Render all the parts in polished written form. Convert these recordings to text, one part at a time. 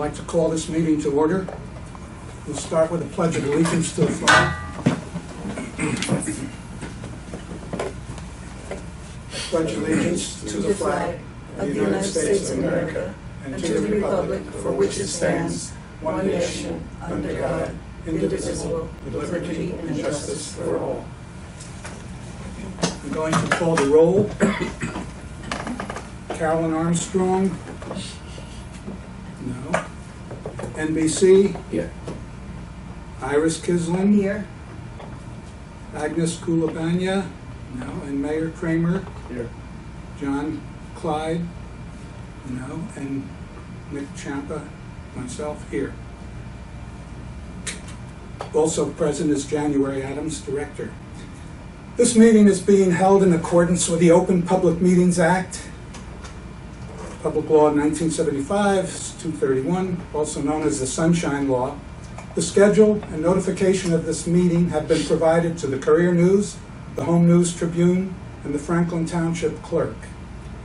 like to call this meeting to order. We'll start with a pledge of allegiance to the flag. Pledge allegiance to the flag of the United States of America and to the republic for which it stands, one nation, under God, indivisible, with liberty and justice for all. I'm going to call the roll. Carolyn Armstrong? No. NBC? Here. Iris Kislin? Here. Agnes Kulabanya? No. And Mayor Kramer? Here. John Clyde? No. And Nick Champa? Myself? Here. Also present is January Adams, Director. This meeting is being held in accordance with the Open Public Meetings Act, Public Law 1975, 231, also known as the Sunshine Law. The schedule and notification of this meeting have been provided to the Courier News, the Home News Tribune, and the Franklin Township Clerk.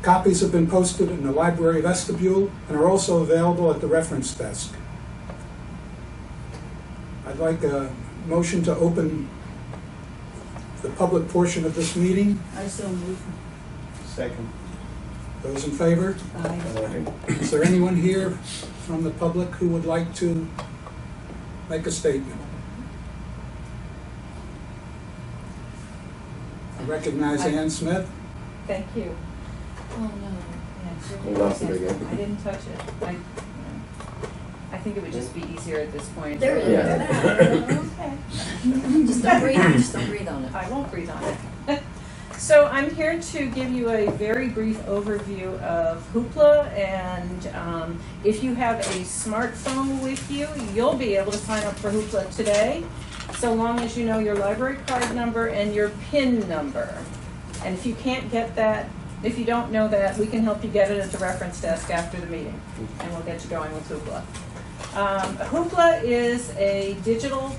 Copies have been posted in the library vestibule and are also available at the reference desk. I'd like a motion to open the public portion of this meeting. I so move. Second. Those in favor? Aye. Is there anyone here from the public who would like to make a statement? I recognize Ann Smith. Thank you. Oh, no. Hold Yeah, on for a minute. I didn't touch it. I think it would just be easier at this point. There you Yeah. go. Okay. Just don't breathe on it. I won't breathe on it. So I'm here to give you a very brief overview of Hoopla, and if you have a smartphone with you, you'll be able to sign up for Hoopla today, so long as you know your library card number and your PIN number. And if you can't get that, if you don't know that, we can help you get it at the reference desk after the meeting, and we'll get you going with Hoopla. Hoopla is a digital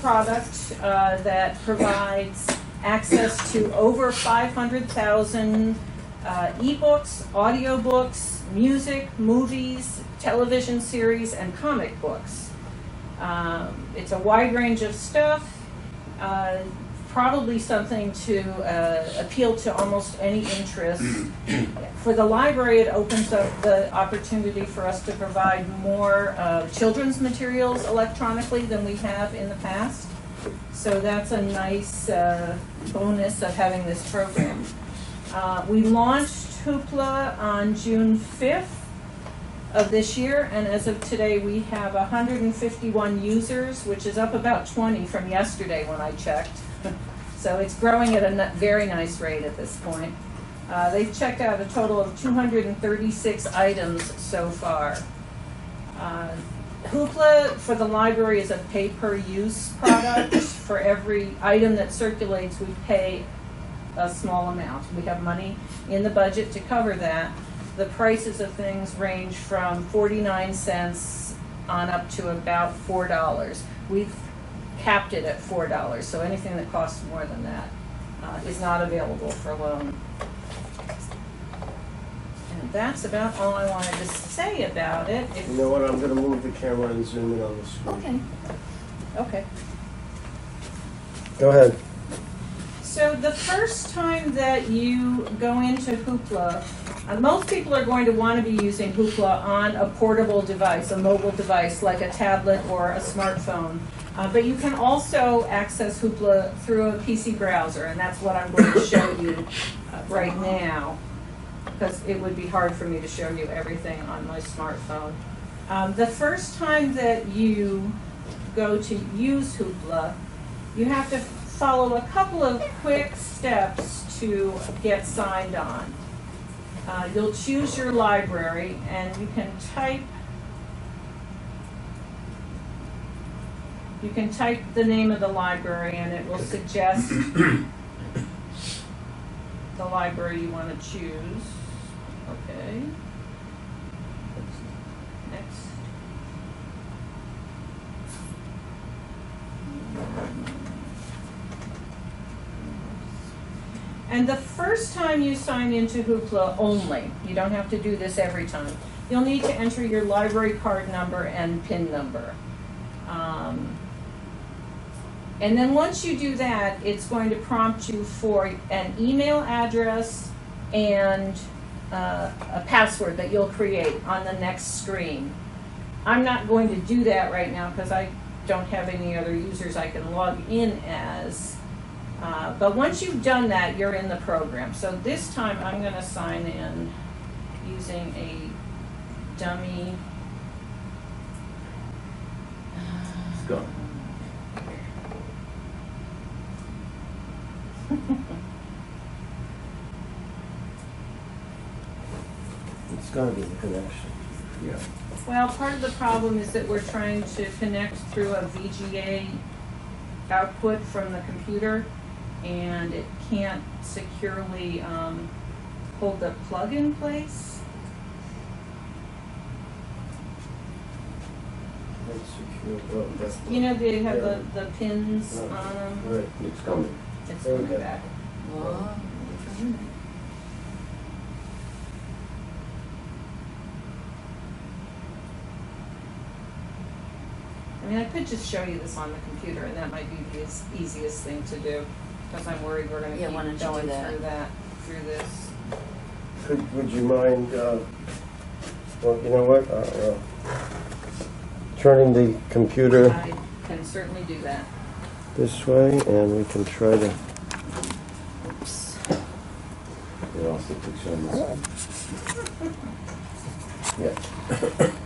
product that provides access to over 500,000 ebooks, audiobooks, music, movies, television series, and comic books. It's a wide range of stuff, probably something to appeal to almost any interest. For the library, it opens up the opportunity for us to provide more children's materials electronically than we have in the past. So that's a nice bonus of having this program. We launched Hoopla on June 5th of this year, and as of today we have 151 users, which is up about 20 from yesterday when I checked. So it's growing at a very nice rate at this point. They've checked out a total of 236 items so far. Hoopla for the library is a pay-per-use product. For every item that circulates, we pay a small amount. We have money in the budget to cover that. The prices of things range from 49 cents on up to about $4. We've capped it at $4, so anything that costs more than that is not available for loan. And that's about all I wanted to say about it. You know what, I'm going to move the camera and zoom in on the screen. Okay. Go ahead. So the first time that you go into Hoopla, most people are going to want to be using Hoopla on a portable device, a mobile device like a tablet or a smartphone. But you can also access Hoopla through a PC browser, and that's what I'm going to show you right now, because it would be hard for me to show you everything on my smartphone. The first time that you go to use Hoopla, you have to follow a couple of quick steps to get signed on. You'll choose your library, and you can type the name of the library, and it will suggest the library you want to choose. Okay. Next. And the first time you sign into Hoopla only, you don't have to do this every time, you'll need to enter your library card number and PIN number. And then once you do that, it's going to prompt you for an email address and a password that you'll create on the next screen. I'm not going to do that right now because I don't have any other users I can log in as. But once you've done that, you're in the program. So this time I'm going to sign in using a dummy. It's gone. It's gotta be the connection. Yeah. Well, part of the problem is that we're trying to connect through a VGA output from the computer, and it can't securely hold the plug in place. That's secure. Well, that's You know, they have the pins on them. Right, it's coming. It's There we coming go. back. Whoa. I mean, I could just show you this on the computer, and that might be the easiest thing to do, because I'm worried we're going to Yeah, why don't keep you going do that? through this. Would you mind, well, you know what? Turning the computer I can certainly do that. this way, and we can try to. Oops. Yeah, I'll stick picture on this. Yeah.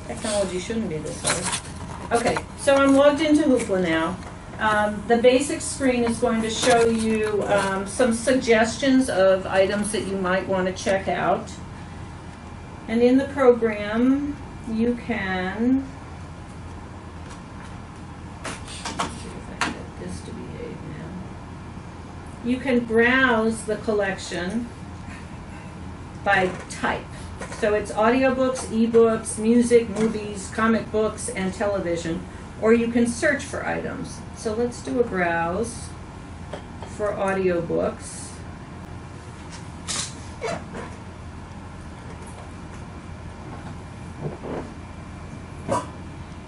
Technology shouldn't be this hard. Okay, so I'm logged into Hoopla now. The basic screen is going to show you some suggestions of items that you might want to check out. And in the program, you can, let's see if I can get this to behave now. You can browse the collection by type. So it's audiobooks, ebooks, music, movies, comic books, and television. Or you can search for items. So let's do a browse for audiobooks.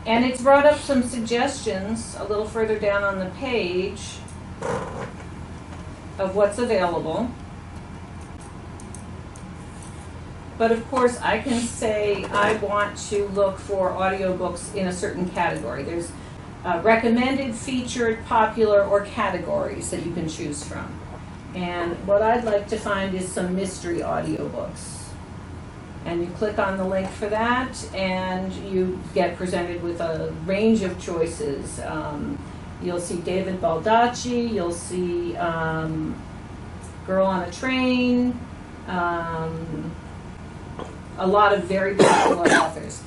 And it's brought up some suggestions a little further down on the page of what's available. But of course, I can say I want to look for audiobooks in a certain category. There's recommended, featured, popular, or categories that you can choose from. And what I'd like to find is some mystery audiobooks. And you click on the link for that, and you get presented with a range of choices. You'll see David Baldacci, you'll see Girl on a Train, a lot of very popular authors.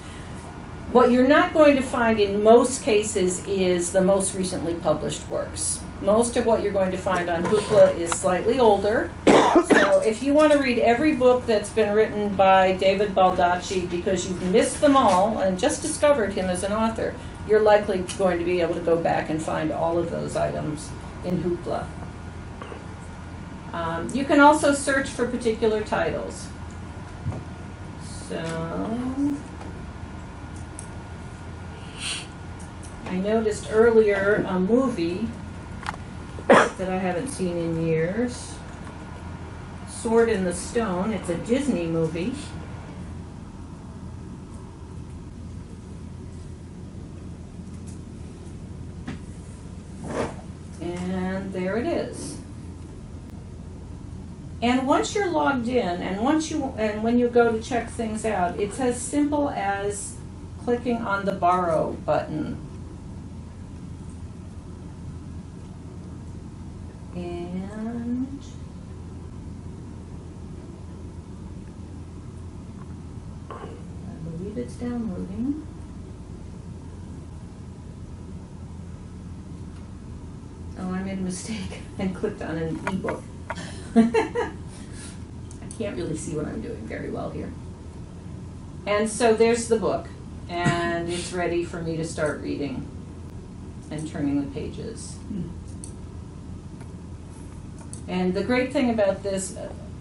What you're not going to find in most cases is the most recently published works. Most of what you're going to find on Hoopla is slightly older. So if you want to read every book that's been written by David Baldacci because you've missed them all and just discovered him as an author, you're likely going to be able to go back and find all of those items in Hoopla. You can also search for particular titles. So I noticed earlier a movie that I haven't seen in years, Sword in the Stone. It's a Disney movie. And there it is. And once you're logged in, and when you go to check things out, it's as simple as clicking on the borrow button. And I believe it's downloading. Oh, I made a mistake and clicked on an ebook. I can't really see what I'm doing very well here. And so there's the book, and it's ready for me to start reading and turning the pages. And the great thing about this,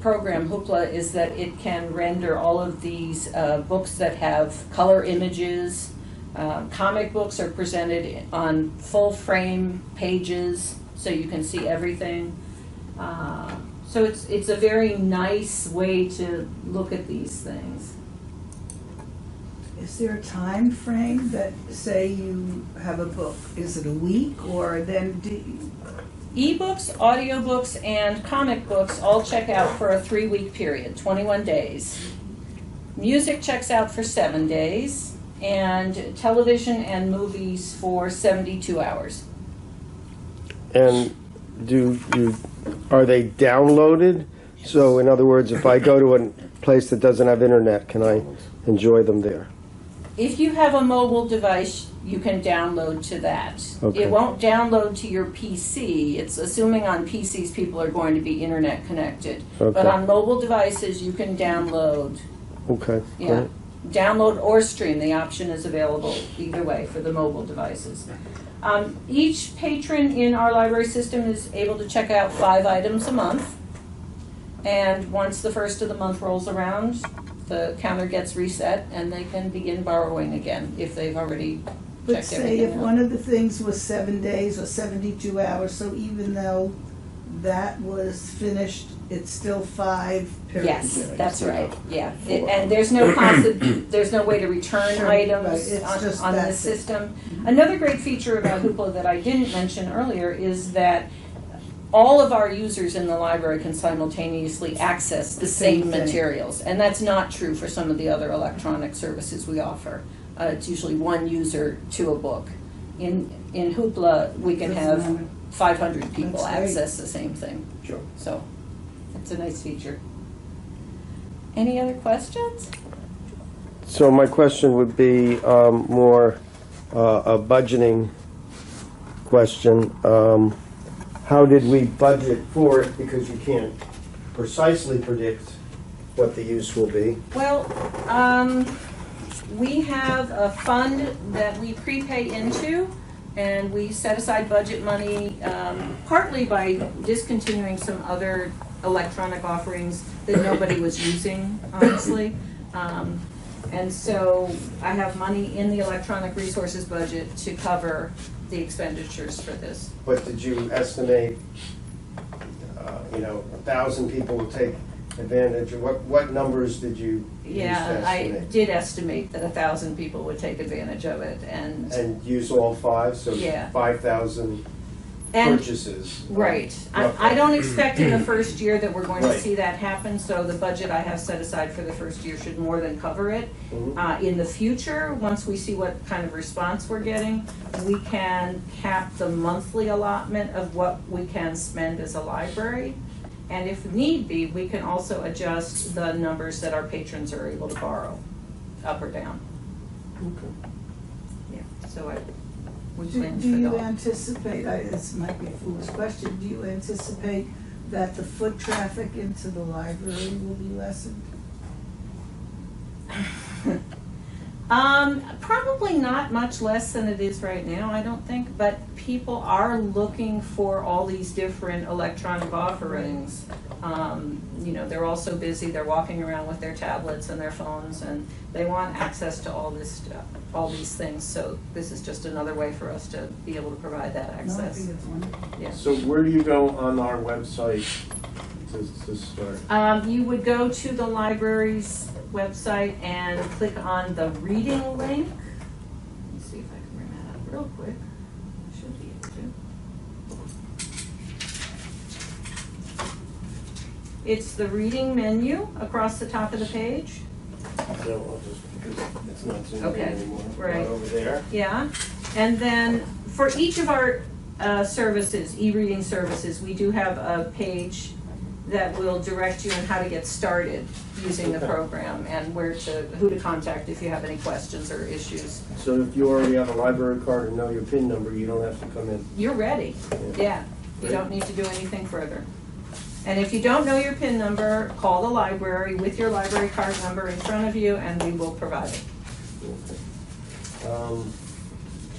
program, Hoopla, is that it can render all of these books that have color images. Comic books are presented on full frame pages, so you can see everything. So it's a very nice way to look at these things. Is there a time frame that, say you have a book, is it a week or then Ebooks, audiobooks, and comic books all check out for a 3-week period, 21 days. Music checks out for 7 days, and television and movies for 72 hours. And are they downloaded? So in other words, if I go to a place that doesn't have internet, can I enjoy them there? If you have a mobile device, you can download to that. Okay. It won't download to your PC. It's assuming on PCs people are going to be internet connected. Okay. But on mobile devices, you can download. Okay. Yeah. Great. Download or stream. The option is available either way for the mobile devices. Each patron in our library system is able to check out 5 items a month. And once the first of the month rolls around, the counter gets reset and they can begin borrowing again if they've already but checked say everything if out. one of the things was 7 days or 72 hours, so even though that was finished, it's still 5 periods? Yes, that's right, yeah. And there's no there's no way to return Sure, items right, it's just on this that's it. system. Another great feature about Hoopla that I didn't mention earlier is that all of our users in the library can simultaneously access the same same thing. materials. And that's not true for some of the other electronic services we offer. It's usually one user to a book. In Hoopla, we can Doesn't have matter. 500 people That's great. access the same thing. Sure. So it's a nice feature. Any other questions? So my question would be more a budgeting question. How did we budget for it? Because you can't precisely predict what the use will be. Well, we have a fund that we prepay into, and we set aside budget money partly by discontinuing some other electronic offerings that nobody was using, honestly. And so I have money in the electronic resources budget to cover the expenditures for this. But did you estimate, 1,000 people will take advantage? Or what numbers did you use to Yeah, I estimate? did estimate that 1,000 people would take advantage of it, And use all 5, so Yeah. 5,000 and purchases. Right. I Roughly. don't expect in the first year that we're going to Right. see that happen, so the budget I have set aside for the first year should more than cover it. Mhm. In the future, once we see what kind of response we're getting, we can cap the monthly allotment of what we can spend as a library. And if need be, we can also adjust the numbers that our patrons are able to borrow, up or down. Okay. Yeah, so we Do plan do you for that. anticipate, this might be a foolish question, do you anticipate that the foot traffic into the library will be lessened? Probably not much less than it is right now, I don't think, but people are looking for all these different electronic offerings. They're all so busy, they're walking around with their tablets and their phones, and they want access to all this stuff, all these things, so this is just another way for us to be able to provide that No, I access. think it's wonderful. Yeah. So where do you go on our website to start? You would go to the library's website and click on the reading link. Let me see if I can bring that up real quick. I should be able to. It's the reading menu across the top of the page. No, I'll just, because it's not zoomed in Okay, anymore. right. Over there. Yeah, and then for each of our services, e-reading services, we do have a page that will direct you on how to get started using the Okay. program and who to contact if you have any questions or issues. So if you already have a library card and know your PIN number, you don't have to come in. You're ready, yeah, you don't need to do anything further. And if you don't know your PIN number, call the library with your library card number in front of you and we will provide it.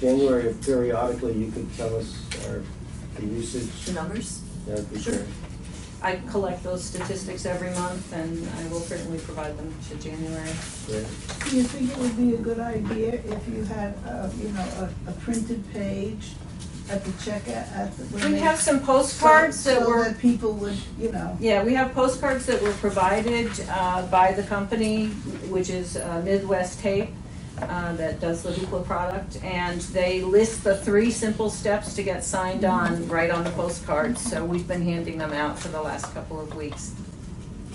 January, if periodically you could tell us the usage. The numbers? That'd be Sure. great. I collect those statistics every month, and I will certainly provide them to January. Great. Do you think it would be a good idea if you had, a printed page at the checkout, when We they- have some postcards that so were, that people would, yeah, we have postcards that were provided by the company, which is Midwest Tape, that does the Hoopla product, and they list the 3 simple steps to get signed on right on the postcards. So we've been handing them out for the last couple of weeks.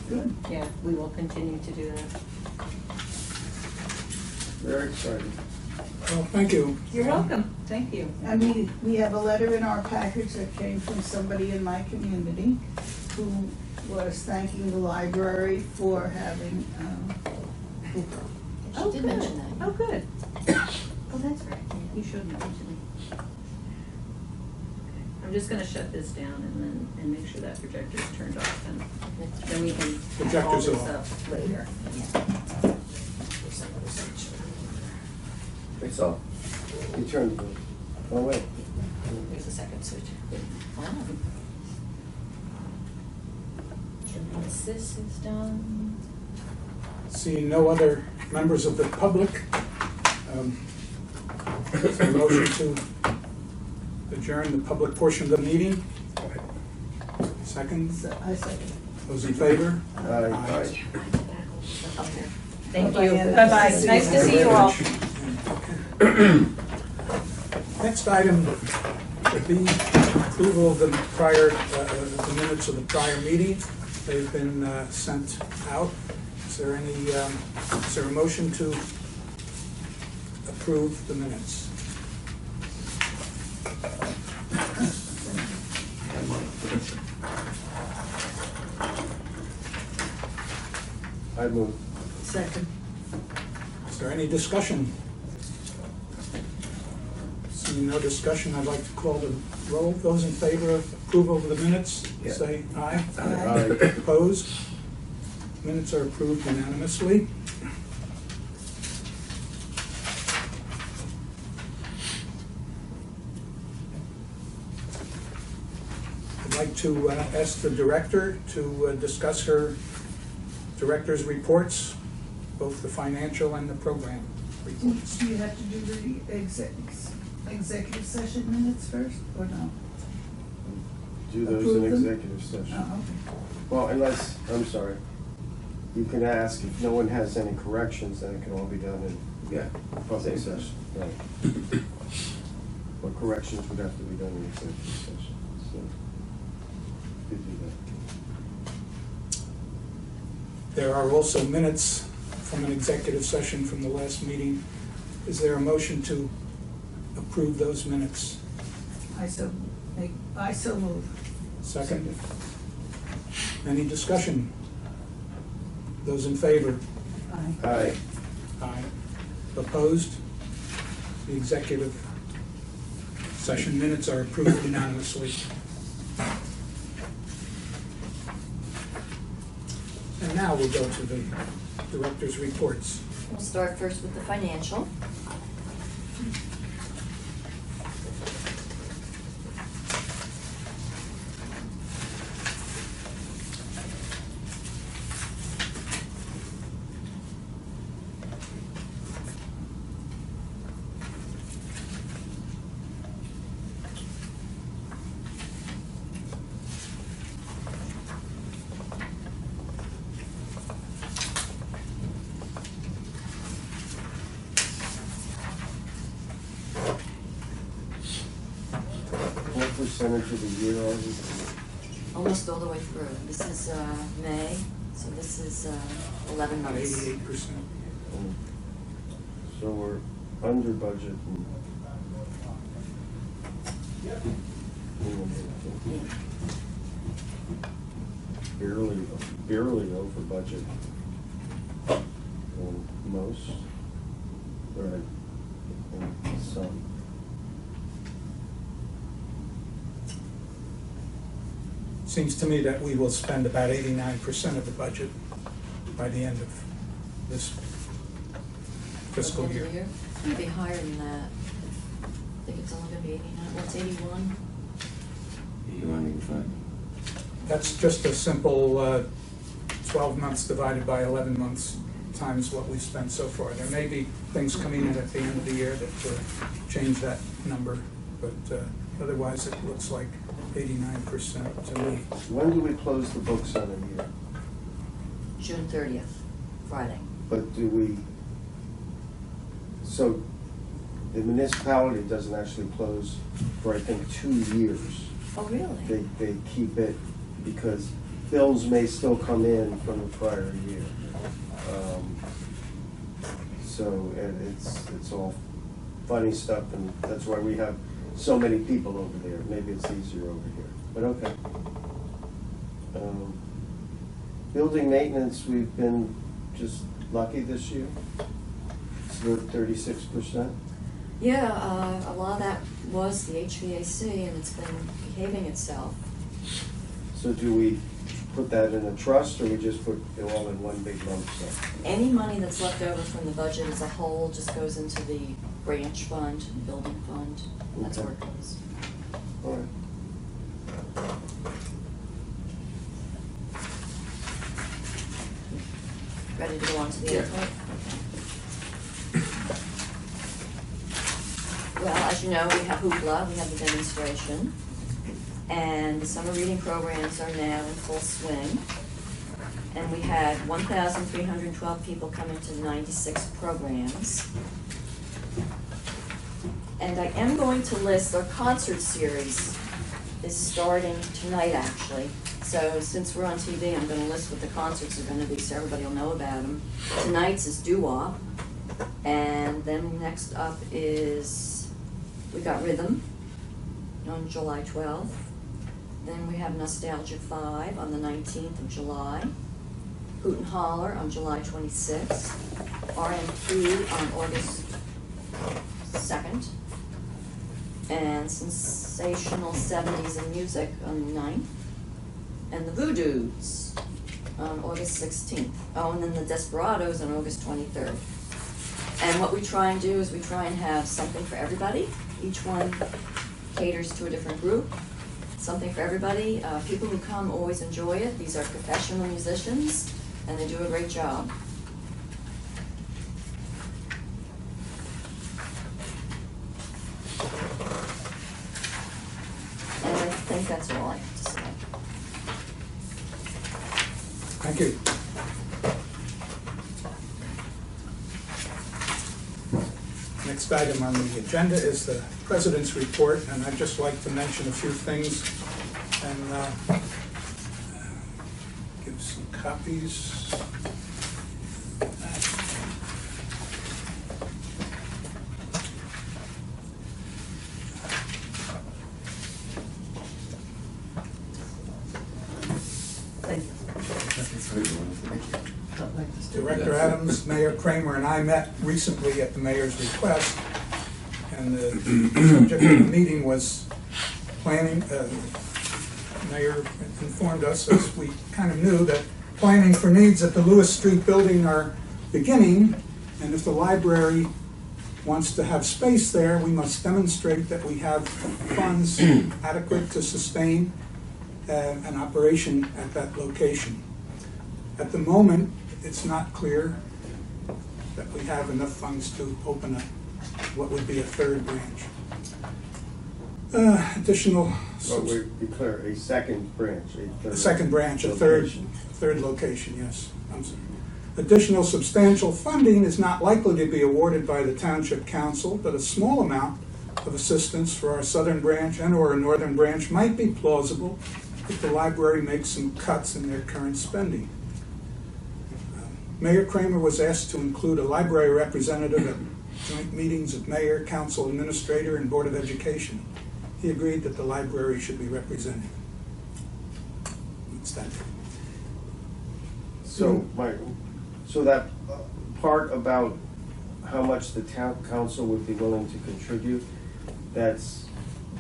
Good. Yeah, we will continue to do that. Very exciting. Well, thank you. You're welcome. Thank you. And we have a letter in our package that came from somebody in my community who was thanking the library for having, She did mention that. Oh, good. Oh, that's right. You showed me to me. Okay. I'm just gonna shut this down and make sure that projector's turned off, and then we can all Projector's this off. up later. It's off. You turned it. Oh, wait. There's a second switch. Wow. And once this is done. Seeing no other members of the public, is there a motion to adjourn the public portion of the meeting? Second, I said, those in favor? Aye. Thank Bye-bye, you. Anna. Bye-bye. Nice to see you all. Next item would be approval of the the minutes of the prior meeting. They've been sent out. Is there a motion to approve the minutes? I move. second. Is there any discussion? Seeing no discussion, I'd like to call the roll. Those in favor of approval of the minutes, Yeah. say aye. Aye. Opposed? Minutes are approved unanimously. I'd like to ask the director to discuss her director's reports, both the financial and the program reports. Do you have to do the executive session minutes first, or no? Do those Approve in them? executive session. Oh, okay. Well, unless, I'm sorry, you can ask if no one has any corrections, then it can all be done in public session. Right. But corrections would have to be done in executive session, so you do that. There are also minutes from an executive session from the last meeting. Is there a motion to approve those minutes? I so move. Second? Any discussion? Those in favor? Aye. Aye. Aye. Opposed? The executive session minutes are approved unanimously. And now we'll go to the director's reports. We'll start first with the financial. What percentage of the year are we? Almost all the way through. This is May, so this is 11 months. 88%. So we're under budget. Barely over budget. Most, right, and some. Seems to me that we will spend about 89% of the budget by the end of this fiscal At the year. end of the year. It's gonna be higher than that. I think it's only gonna be 89. What's 81? 81, 85. That's just a simple 12 months divided by 11 months times what we've spent so far. There may be things coming in at the end of the year that change that number, but otherwise it looks like 89% to me. When do we close the books on a year? June 30th, Friday. But do we, so the municipality doesn't actually close for, I think, 2 years. Oh, really? They keep it because bills may still come in from the prior year. So and it's all funny stuff, and that's why we have so many people over there. Maybe it's easier over here, but okay. Building maintenance, we've been just lucky this year. It's about 36%. Yeah, a lot of that was the HVAC, and it's been behaving itself. So do we put that in a trust, or we just put it all in one big lump sum? Any money that's left over from the budget as a whole just goes into the branch fund, building fund. That's Okay. where it goes. All right. Ready to go on to the Yeah. airport? Well, as you know, we have Hoopla, we have the demonstration, and the summer reading programs are now in full swing. And we had 1,312 people come into 96 programs. And I am going to list, our concert series is starting tonight, actually. So since we're on TV, I'm gonna list what the concerts are gonna be, so everybody will know about them. Tonight's is Doo-Wop, and then next up is, we got Rhythm on July 12th. Then we have Nostalgia 5 on the 19th of July. Hoot and Holler on July 26th. RMP on August 2nd. And Sensational 70s and Music on the 9th. And the Voodoos on August 16th. Oh, and then the Desperados on August 23rd. And what we try and do is we try and have something for everybody. Each one caters to a different group. Something for everybody. People who come always enjoy it. These are professional musicians, and they do a great job. And I think that's all I have to say. Thank you. Next item on the agenda is the President's report, and I'd just like to mention a few things and give some copies. Thank you. Director Adams, Mayor Kramer, and I met recently at the mayor's request, and the subject of the meeting was planning. Mayor informed us, as we kind of knew, that planning for needs at the Lewis Street building are beginning, and if the library wants to have space there, we must demonstrate that we have funds adequate to sustain an operation at that location. At the moment, it's not clear that we have enough funds to open up what would be a third branch. Additional. But we declare a second branch, A second branch, a location. third location, yes. I'm sorry. Additional substantial funding is not likely to be awarded by the Township Council, but a small amount of assistance for our southern branch and or a northern branch might be plausible if the library makes some cuts in their current spending. Mayor Kramer was asked to include a library representative at joint meetings of mayor, council, administrator, and board of education. He agreed that the library should be represented. What's that? So, so that part about how much the town council would be willing to contribute, that's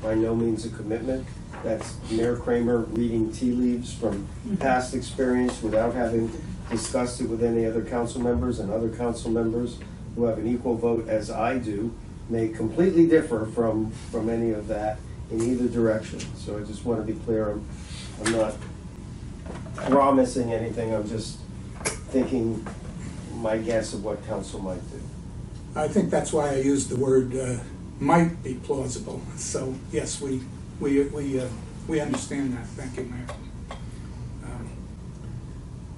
by no means a commitment. That's Mayor Kramer reading tea leaves from past experience without having discussed it with any other council members, and other council members who have an equal vote as I do may completely differ from any of that in either direction. So I just want to be clear, I'm not promising anything, I'm just thinking my guess of what council might do. I think that's why I used the word might be plausible. So yes, we understand that. Thank you, Mayor.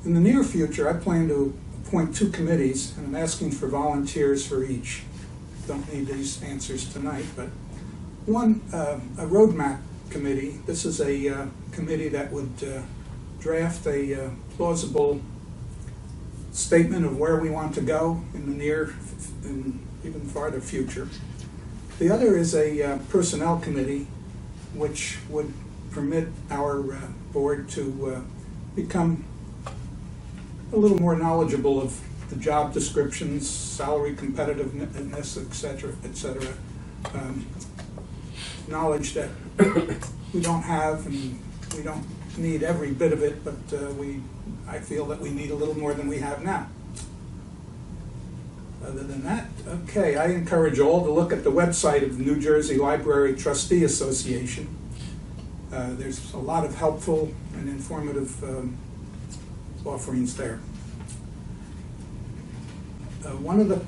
In the near future, I plan to appoint 2 committees, and I'm asking for volunteers for each. Don't need these answers tonight, but one, a roadmap committee. This is a committee that would draft a plausible statement of where we want to go in the near and even farther future. The other is a personnel committee, which would permit our board to become a little more knowledgeable of the job descriptions, salary competitiveness, et cetera, et cetera. Knowledge that we don't have, and we don't need every bit of it, but I feel that we need a little more than we have now. Other than that, okay, I encourage all to look at the website of the New Jersey Library Trustee Association. There's a lot of helpful and informative offerings there. One of the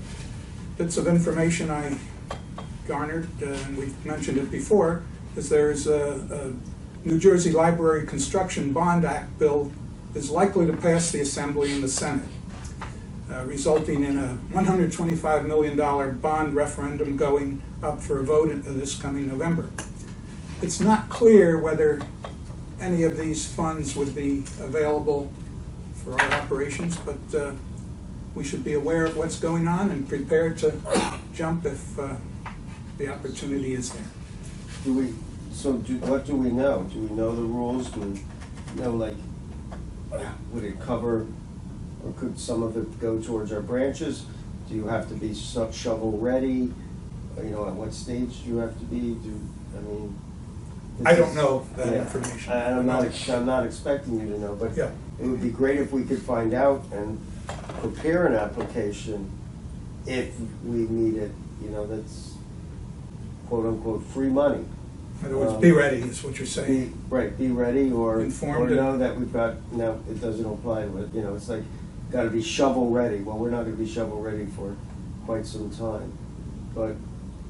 bits of information I garnered, and we've mentioned it before, is there's a New Jersey Library Construction Bond Act bill is likely to pass the Assembly and the Senate, resulting in a $125 million bond referendum going up for a vote this coming November. It's not clear whether any of these funds would be available for our operations, but we should be aware of what's going on and prepared to jump if the opportunity is there. What do we know? Do we know the rules? Do we know, like, would it cover, or could some of it go towards our branches? Do you have to be shovel ready? You know, at what stage do you have to be? I don't know that information. I'm not expecting you to know, but yeah, it would be great if we could find out and prepare an application if we need it. You know, that's quote unquote free money. In other words, be ready is what you're saying. Be ready, or informed, or know that we've got, no, it doesn't apply to it. You know, it's like, got to be shovel ready. Well, we're not going to be shovel ready for quite some time, but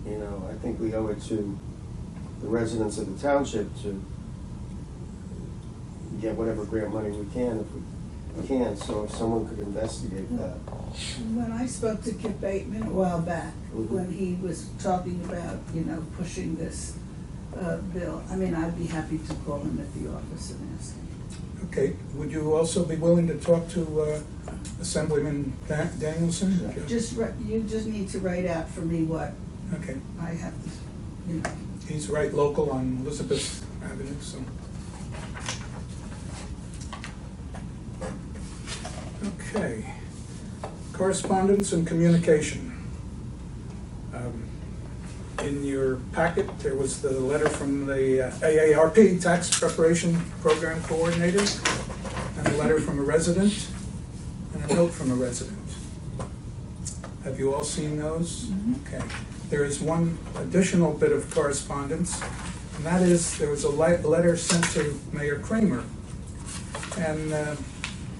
you know, I think we owe it to the residents of the township to get whatever grant money we can if we can. So if someone could investigate that. When I spoke to Kip Bateman a while back, when he was talking about, you know, pushing this bill, I mean, I'd be happy to call him at the office and ask him. Okay, would you also be willing to talk to Assemblyman Danielson? You just need to write out for me what Okay. I have to, you know. He's right local on Elizabeth Avenue, so. Okay. Correspondence and communication. In your packet, there was the letter from the AARP, Tax Preparation Program Coordinator, and a letter from a resident, and a note from a resident. Have you all seen those? Mm-hmm. Okay. There is one additional bit of correspondence, and that is there was a letter sent to Mayor Kramer, and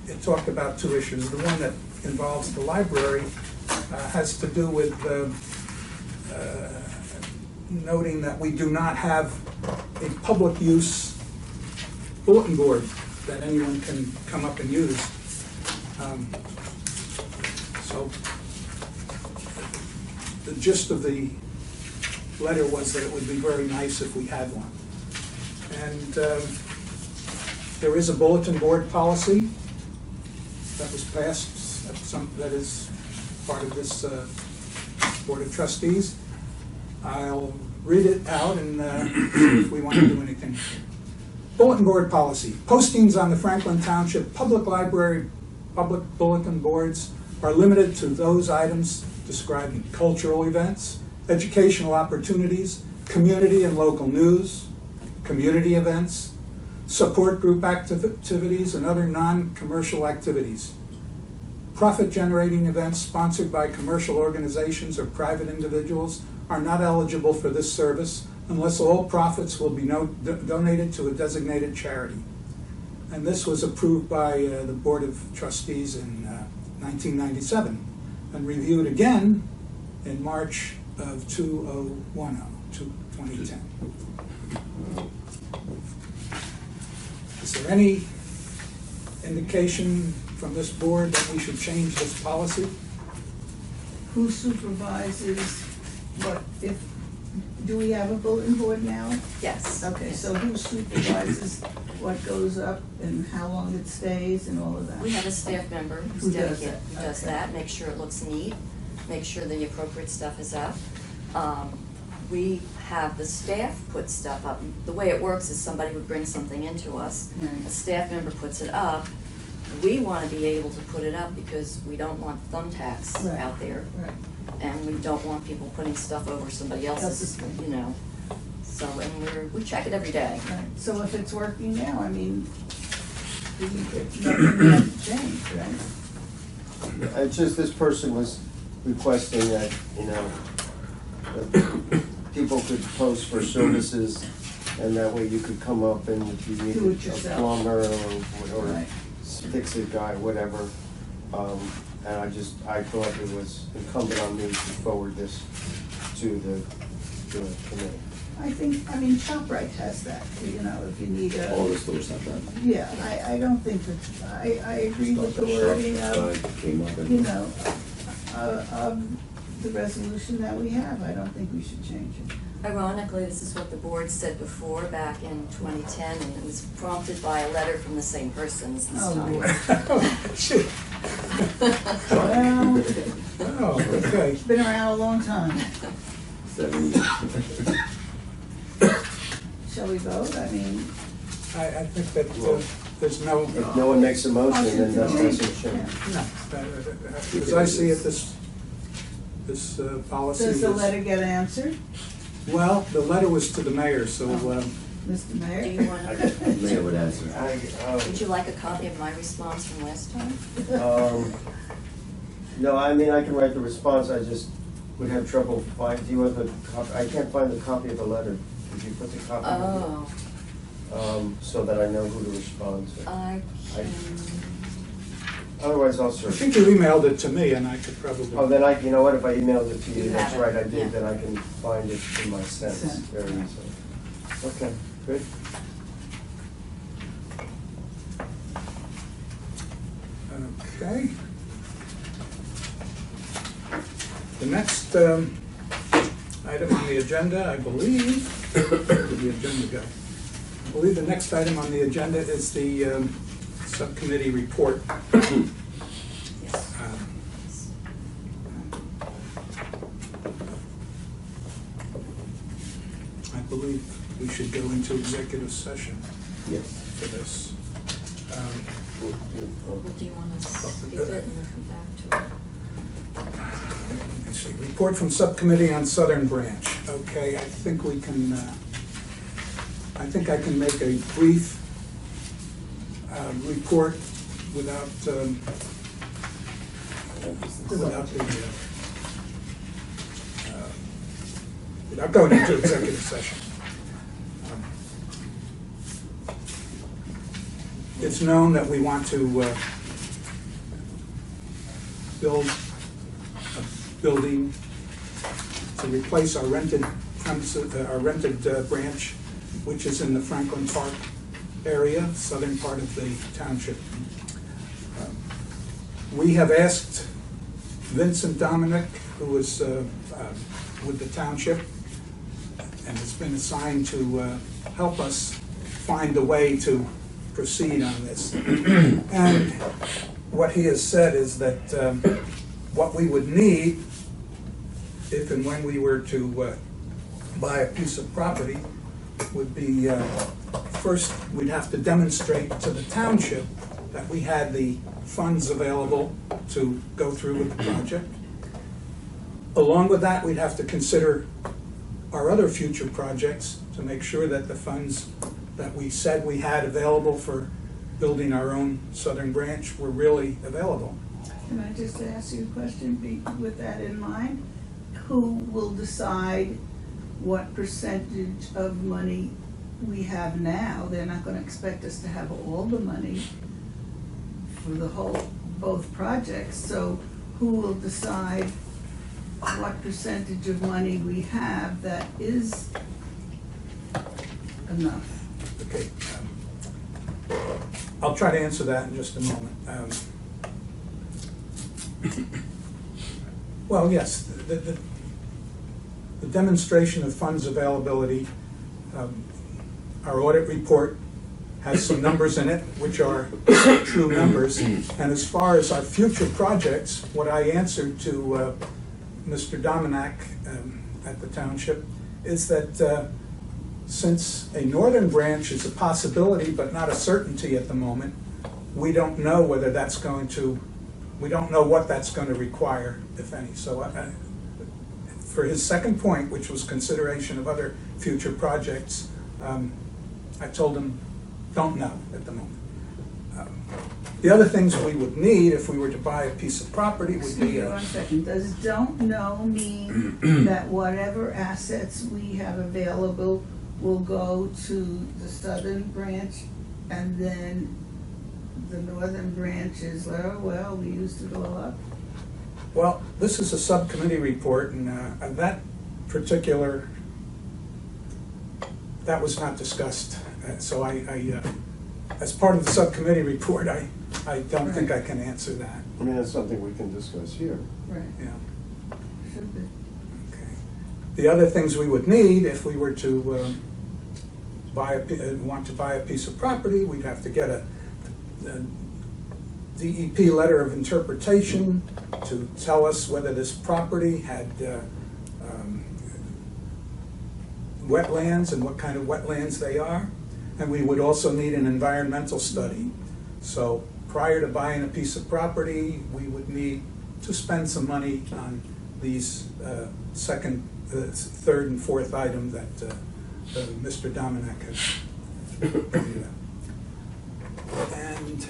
it talked about 2 issues. The one that involves the library has to do with noting that we do not have a public use bulletin board that anyone can come up and use. So the gist of the letter was that it would be very nice if we had one. And there is a bulletin board policy that was passed, that is part of this Board of Trustees. I'll read it out and see if we want to do anything. Bulletin board policy. Postings on the Franklin Township Public Library public bulletin boards are limited to those items describing cultural events, educational opportunities, community and local news, community events, support group activities, and other non-commercial activities. Profit-generating events sponsored by commercial organizations or private individuals are not eligible for this service unless all profits will be donated to a designated charity. And this was approved by the Board of Trustees in 1997 and reviewed again in March of 2010. Is there any indication from this board that we should change this policy? Who supervises what, do we have a bulletin board now? Yes. Okay, so who supervises what goes up and how long it stays and all of that? We have a staff member Who who's does dedicated, that? who does Okay. that, make sure it looks neat, make sure the appropriate stuff is up. We have the staff put stuff up. The way it works is somebody would bring something into us, Right. a staff member puts it up. We want to be able to put it up because we don't want thumbtacks Right. out there. Right. And we don't want people putting stuff over somebody else's, Else's thing. you know. So, and we check it every day. Right. So if it's working now, I mean, nothing has to change, right? It's just this person was requesting that, you know, that people could post for services, and that way you could come up and if you Do needed it a yourself. plumber or Right. fix-it guy, whatever. And I thought it was incumbent on me to forward this to the committee. I mean, ShopRite has that, you know, if you need All a, the stores have that. yeah, I don't think that, I agree with the wording of, Came up and- you know, of the resolution that we have. I don't think we should change it. Ironically, this is what the board said before, back in 2010, and it was prompted by a letter from the same person as this Oh, time. Lord. Shit. Well, Oh, okay. it's been around a long time. 7 years. Shall we vote? I mean, I think that there's no, If no one makes a motion, then that doesn't change. no, as I see it, this policy does is... the letter get answered, Well, the letter was to the mayor, so, Mr. Mayor? Do you want to, Mayor would answer. would you like a copy of my response from last time? No, I mean, I can write the response, I just would have trouble finding, do you have I can't find the copy of the letter. Could you put the copy? Oh, So that I know who to respond to. I can, Otherwise, I'll I search. think you emailed it to me, and I could probably... Oh, then you know what, if I emailed it to you, You that's have it, right, I yeah. did, then I can find it in my sense Sent. very easily. Okay, good. Okay. The next item on the agenda, I believe, where did the agenda go? I believe the next item on the agenda is the subcommittee report. yes. I believe we should go into executive session Yes. for this. Well, do you want to skip it and then come back to it? Let's see, report from subcommittee on Southern Branch. Okay, I think we can, I think I can make a brief report without the, without going into executive session. It's known that we want to build a building to replace our rented premises, our rented branch, which is in the Franklin Park area, southern part of the township. We have asked Vincent Dominic, who is with the township and has been assigned to help us find a way to proceed on this. And what he has said is that what we would need, if and when we were to buy a piece of property, would be, first, we'd have to demonstrate to the township that we had the funds available to go through with the project. Along with that, we'd have to consider our other future projects to make sure that the funds that we said we had available for building our own southern branch were really available. Can I just ask you a question with that in mind? Who will decide what percentage of money we have now, they're not gonna expect us to have all the money for the whole, both projects. So who will decide what percentage of money we have that is enough? Okay. I'll try to answer that in just a moment. Well, yes, the demonstration of funds availability, our audit report has some numbers in it, which are true numbers. And as far as our future projects, what I answered to Mr. Dominack at the Township is that since a northern branch is a possibility but not a certainty at the moment, we don't know whether that's going to, we don't know what that's going to require, if any. So for his second point, which was consideration of other future projects, I told him, don't know at the moment. The other things we would need if we were to buy a piece of property would be... Excuse me 1 second. Does don't know mean that whatever assets we have available will go to the southern branch and then the northern branch is, well, we used it all up? Well, this is a subcommittee report, and that particular, that was not discussed. So as part of the subcommittee report, I don't think I can answer that. I mean, that's something we can discuss here. Right, Yeah. should be. Okay. The other things we would need if we were to want to buy a piece of property, we'd have to get a DEP letter of interpretation to tell us whether this property had wetlands and what kind of wetlands they are. And we would also need an environmental study. So prior to buying a piece of property, we would need to spend some money on these second, third, and fourth item that Mr. Dominack has pointed out. And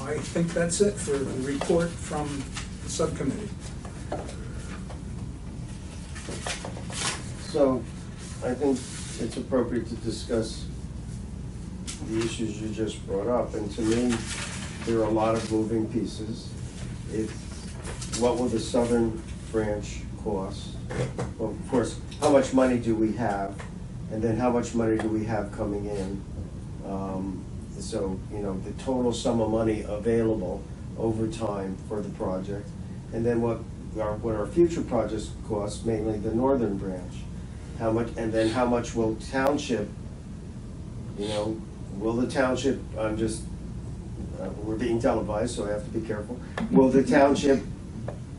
I think that's it for the report from the subcommittee. So I think it's appropriate to discuss the issues you just brought up. And to me, there are a lot of moving pieces. It's what will the southern branch cost? Well, of course, how much money do we have? And then how much money do we have coming in? So, you know, the total sum of money available over time for the project. And then what our future projects cost, mainly the northern branch. How much, and then how much will Township, you know, will the Township, we're being televised, so I have to be careful. Will the Township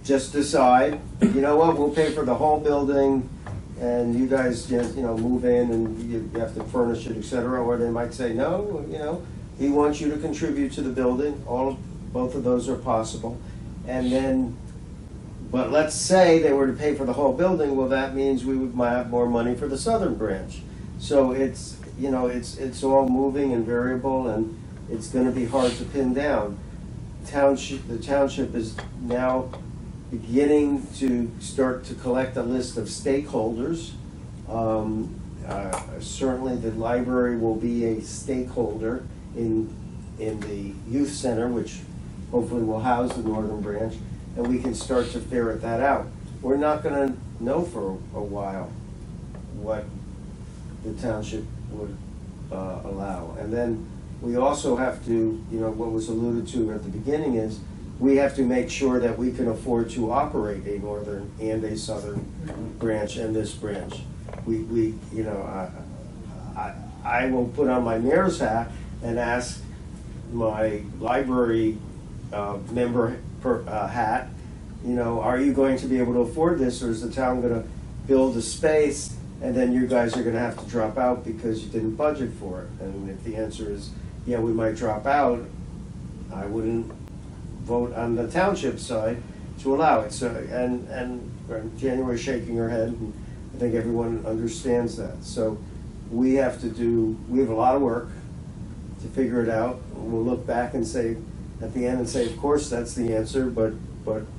just decide, you know what, we'll pay for the whole building, and you guys just, you know, move in and you have to furnish it, et cetera, or they might say, no, you know, he wants you to contribute to the building. Both of those are possible. And then, but let's say they were to pay for the whole building, well, that means we might have more money for the southern branch. So it's, you know, it's all moving and variable, and it's gonna be hard to pin down. The township is now beginning to start to collect a list of stakeholders. Certainly the library will be a stakeholder in the youth center, which hopefully will house the northern branch, and we can start to ferret that out. We're not gonna know for a while what the township would allow. And then we also have to, you know, what was alluded to at the beginning is, we have to make sure that we can afford to operate a northern and a southern branch and this branch. We you know, I will put on my mayor's hat and ask my library member hat, you know, are you going to be able to afford this, or is the town going to build a space and then you guys are going to have to drop out because you didn't budget for it? And if the answer is, yeah, we might drop out, I wouldn't vote on the township side to allow it. So, and January's shaking her head, and I think everyone understands that. So we have a lot of work to figure it out. We'll look back and say, at the end, and say, of course, that's the answer, but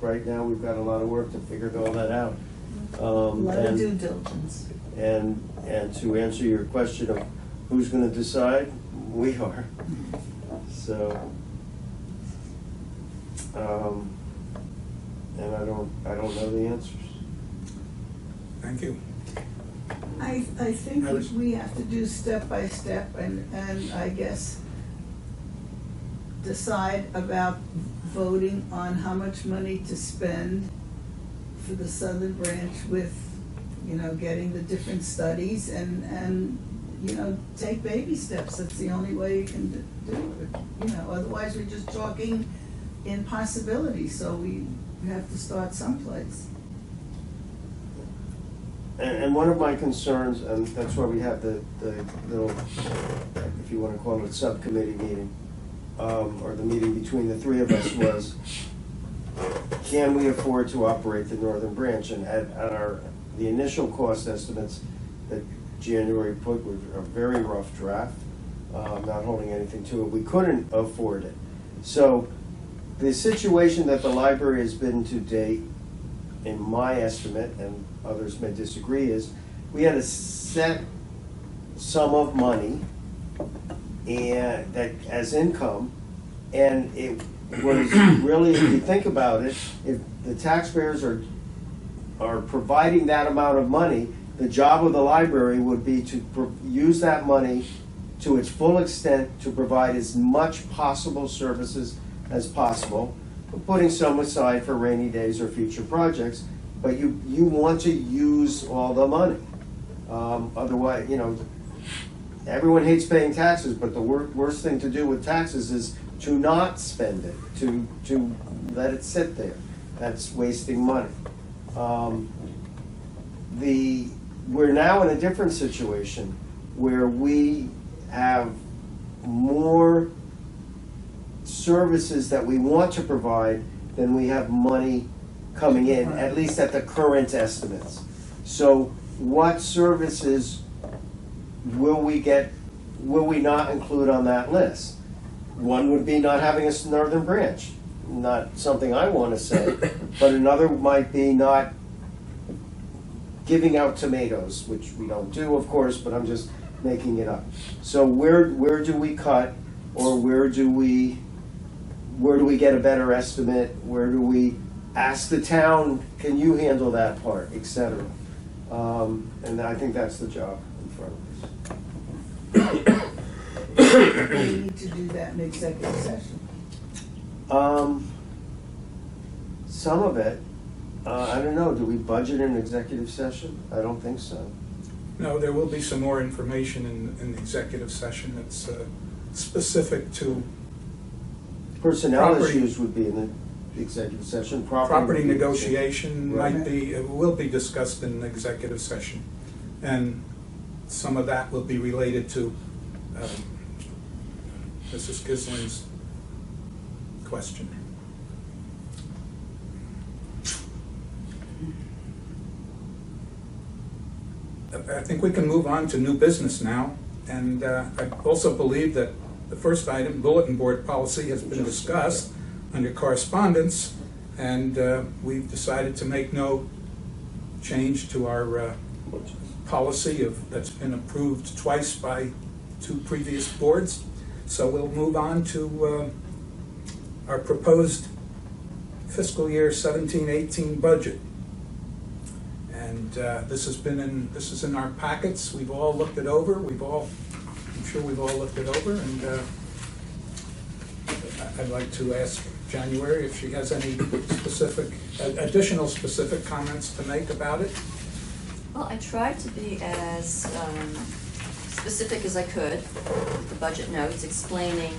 right now we've got a lot of work to figure all that out. A lot of due diligence. And to answer your question of who's gonna decide, we are. So, and I don't know the answers. Thank you. I think I was- we have to do step by step and I guess decide about voting on how much money to spend for the southern branch with, you know, getting the different studies and, you know, take baby steps. That's the only way you can do it, you know, otherwise we're just talking impossibilities, so we have to start someplace. And one of my concerns, and that's why we have the little, if you want to call it, subcommittee meeting, or the meeting between the three of us, was can we afford to operate the northern branch? And at the initial cost estimates that January put were a very rough draft, not holding anything to it. We couldn't afford it. So the situation that the library has been to date, in my estimate, and others may disagree, is we had a set sum of money and that as income, and it was really, if you think about it, if the taxpayers are providing that amount of money, the job of the library would be to use that money to its full extent to provide as much possible services as possible, putting some aside for rainy days or future projects, but you want to use all the money. Otherwise, you know, everyone hates paying taxes, but the worst thing to do with taxes is to not spend it, to let it sit there. That's wasting money. We're now in a different situation where we have more services that we want to provide than we have money coming in, at least at the current estimates. So what services will we not include on that list? One would be not having a northern branch. Not something I want to say, but another might be not giving out tomatoes, which we don't do, of course, but I'm just making it up. So where do we cut, or where do we get a better estimate? Where do we ask the town, can you handle that part, etc. And I think that's the job in front of us. We need to do that in executive session. Some of it, I don't know, do we budget in executive session? I don't think so. No, there will be some more information in the executive session that's specific to Personnel Property. issues would be in the executive session. property would be- negotiation, Right. will be discussed in the executive session. And some of that will be related to Mrs. Kisling's question. I think we can move on to new business now. And I also believe that the first item, bulletin board policy, has been discussed under correspondence, and we've decided to make no change to our policy that's been approved twice by two previous boards. So we'll move on to our proposed fiscal year 17-18 budget. And this is in our packets. We've all looked it over. I'm sure we've all looked it over, and I'd like to ask January if she has any additional specific comments to make about it. Well, I tried to be as specific as I could with the budget notes, explaining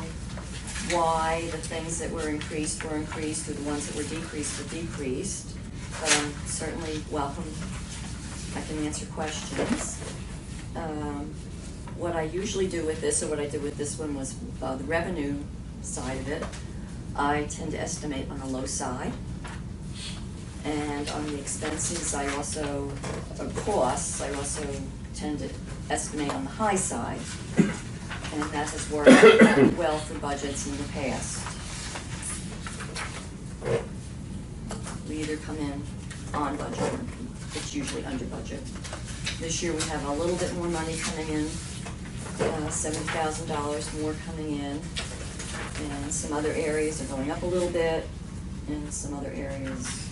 why the things that were increased, or the ones that were decreased. But I'm certainly welcome. I can answer questions. What I usually do with this, or what I did with this one, was the revenue side of it. I tend to estimate on the low side. And on the expenses, costs, I also tend to estimate on the high side. And that has worked well for budgets in the past. We either come in on budget, or it's usually under budget. This year we have a little bit more money coming in, $70,000 more coming in. And some other areas are going up a little bit, and some other areas,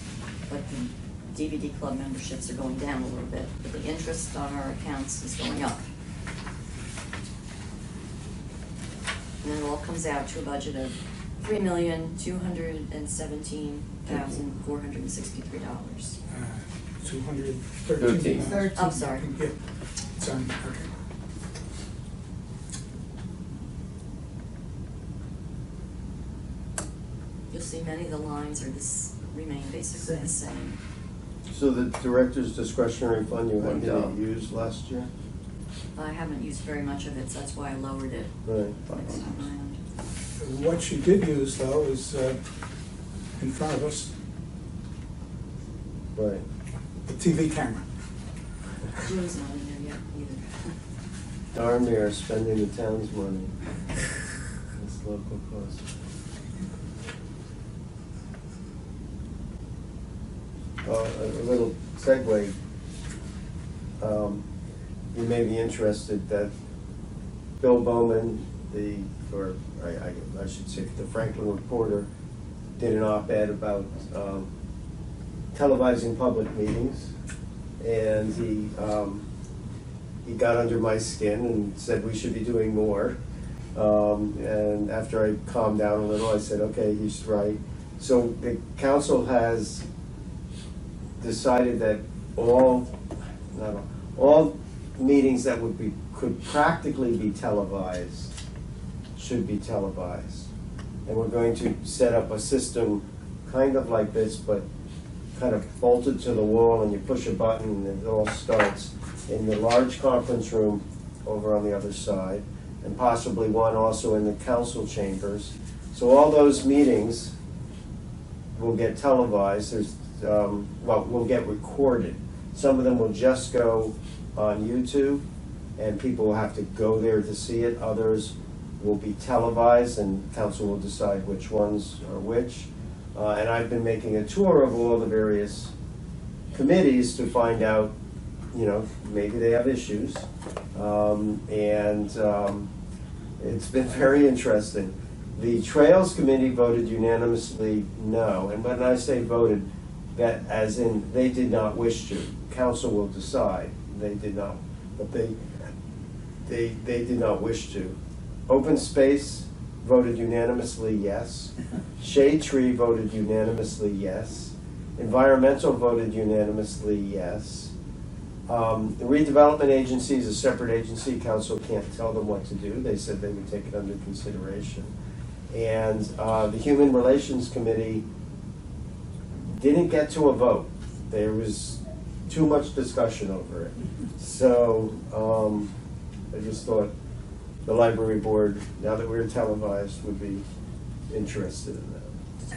like the DVD club memberships, are going down a little bit. But the interest on our accounts is going up. And it all comes out to a budget of $3,217,463. 213. 13. I'm sorry. Yeah, it's on, okay. You'll see many of the lines remain basically the same. So the director's discretionary fund you Went didn't down. use last year? I haven't used very much of it, so that's why I lowered it Right. next time around. What she did use, though, is in front of us, Right. the TV camera. Jim's not in there yet either. Darn near spending the town's money. It's local cost. A little segue. You may be interested that Bill Bowman, I should say the Franklin Reporter, did an op-ed about televising public meetings, and he got under my skin and said we should be doing more. And after I calmed down a little, I said, okay, he's right. So the council has decided that all meetings that could practically be televised should be televised. And we're going to set up a system kind of like this, but kind of bolted to the wall, and you push a button and it all starts in the large conference room over on the other side, and possibly one also in the council chambers. So all those meetings will get televised. Will get recorded. Some of them will just go on YouTube, and people will have to go there to see it. Others will be televised, and council will decide which ones are which. And I've been making a tour of all the various committees to find out, maybe they have issues. It's been very interesting. The Trails Committee voted unanimously no, and when I say voted, that as in they did not wish to. Council will decide. They did not, but they did not wish to. Open Space voted unanimously yes. Shade Tree voted unanimously yes. Environmental voted unanimously yes. The redevelopment agency is a separate agency. Council can't tell them what to do. They said they would take it under consideration. And the Human Relations Committee didn't get to a vote. There was too much discussion over it. So I just thought the library board, now that we're televised, would be interested in that.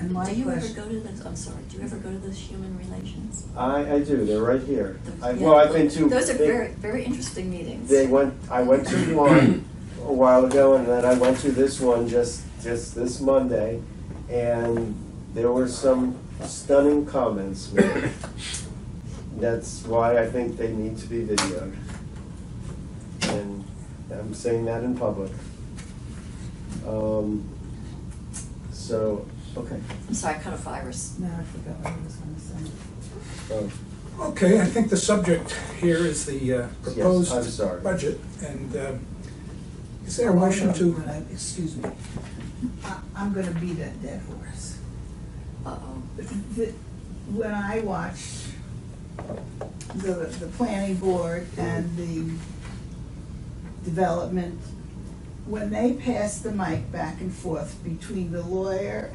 And my Do you ever question, go to those, I'm sorry, do you ever go to those human relations? I do. They're right here. I've been to. Those are very, very interesting meetings. I went to one a while ago, and then I went to this one just this Monday, and there were some stunning comments made. That's why I think they need to be videoed. And I'm saying that in public. Okay. I'm sorry, I cut a virus. no, I forgot what I was gonna say. Okay, I think the subject here is the proposed I'm sorry. budget, and is there a motion to? Excuse me. I'm gonna beat a dead horse. Uh-oh. When I watched the planning board and the development, when they pass the mic back and forth between the lawyer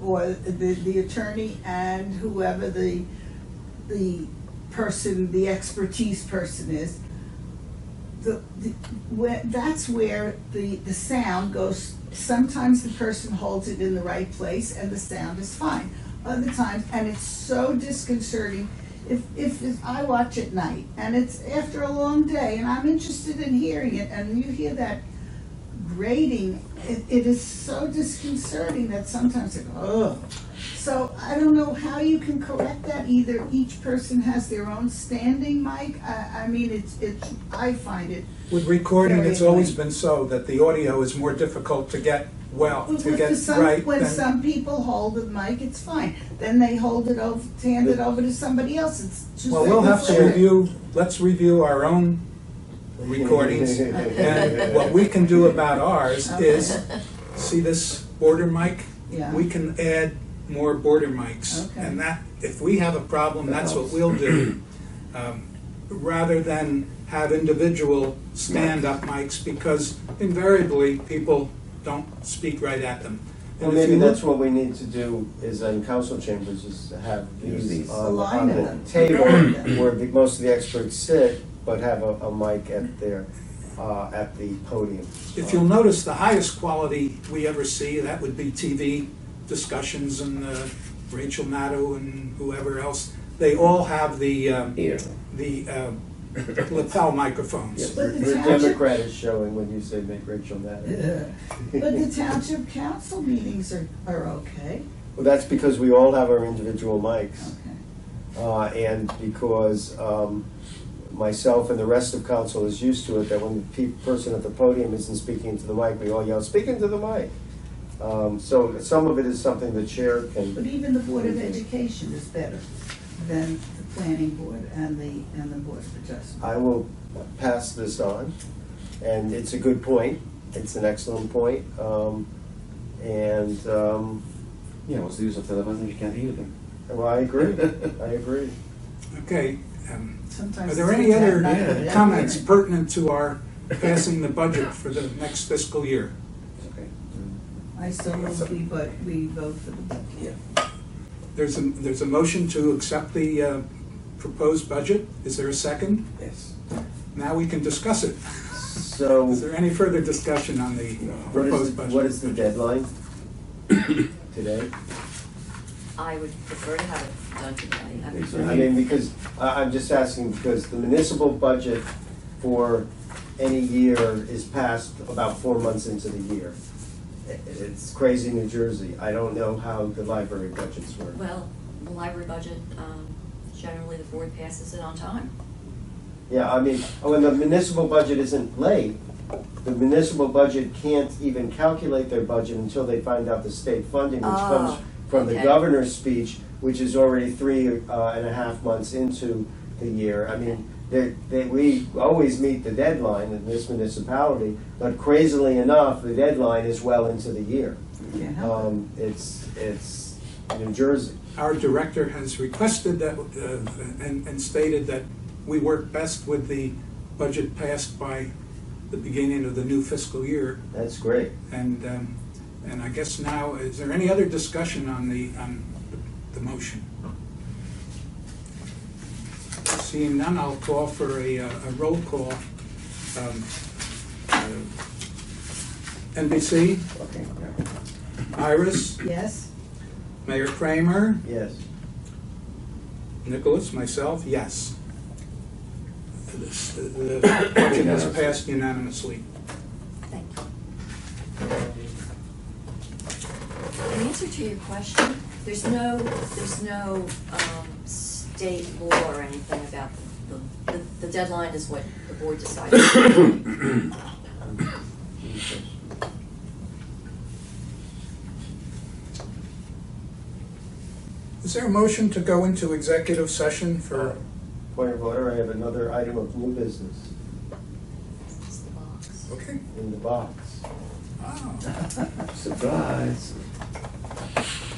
or the attorney and whoever the person, the expertise person is, that's where the sound goes. Sometimes the person holds it in the right place and the sound is fine. Other times, and it's so disconcerting. If I watch at night and it's after a long day and I'm interested in hearing it, and you hear that grating, it is so disconcerting that sometimes I go, oh. So I don't know how you can correct that. Either each person has their own standing mic. I mean, I find it. With recording, Very it's always annoying. been so that the audio is more difficult to get When right. some people hold the mic, it's fine. Then they hand it over to somebody else. It's 2 Well, we'll have seconds to later. let's review our own recordings. And what we can do about ours is, see this border mic? Yeah. We can add more border mics. Okay. And that, if we have a problem, that's what we'll do. Rather than have individual stand-up mics, because invariably, people don't speak right at them. Well, And if maybe you that's look- what we need to do is in council chambers, is to have Use these these. on Align the them. table Align them. where most of the experts sit, but have a mic at at the podium. If you'll notice, the highest quality we ever see, that would be TV discussions, and Rachel Maddow and whoever else, they all have the Here. lapel microphones. But the The township- Democrat is showing when you say make Rachel mad. But the township council meetings are okay. Well, that's because we all have our individual mics. Okay. And because myself and the rest of council is used to it, that when the person at the podium isn't speaking into the mic, we all yell, "Speak into the mic." So some of it is something the chair But can, even the Board of Education is better than the Planning Board and the Board of Adjustment. I will pass this on, and it's a good point, it's an excellent point, Yeah, what's the use of television if you can't hear them? well, I agree, I agree. Okay, Sometimes are there it's any at other night without comments hearing. pertinent to our passing the budget for the next fiscal year? Okay. I still move we vote for the budget. There's a motion to accept the proposed budget. Is there a second? Yes. Now we can discuss it. So, Is there any further discussion on the proposed budget? what is the deadline today? I would prefer to have it done today. I mean, because, I'm just asking, because the municipal budget for any year is passed about 4 months into the year. It's crazy New Jersey. I don't know how the library budgets work. Well, the library budget, generally the board passes it on time. Yeah, I mean, when the municipal budget isn't late, the municipal budget can't even calculate their budget until they find out the state funding, which comes from the okay. governor's speech, which is already 3.5 months into the year. I mean, we always meet the deadline in this municipality, but crazily enough, the deadline is well into the year. Can't help it. It's New Jersey. Our director has requested that, and stated that we work best with the budget passed by the beginning of the new fiscal year. That's great. And I guess now, is there any other discussion on the motion? Seeing none, I'll call for a roll call. NBC, Okay. Iris, Yes? Mayor Kramer, Yes. Nicholas, myself, yes. The budget is passed unanimously. Thank you. In answer to your question, there's no state law or anything about the deadline is what the board decided. Is there a motion to go into executive session for, Point of order, I have another item of new business It's the box. okay. in the box. Oh. Surprise.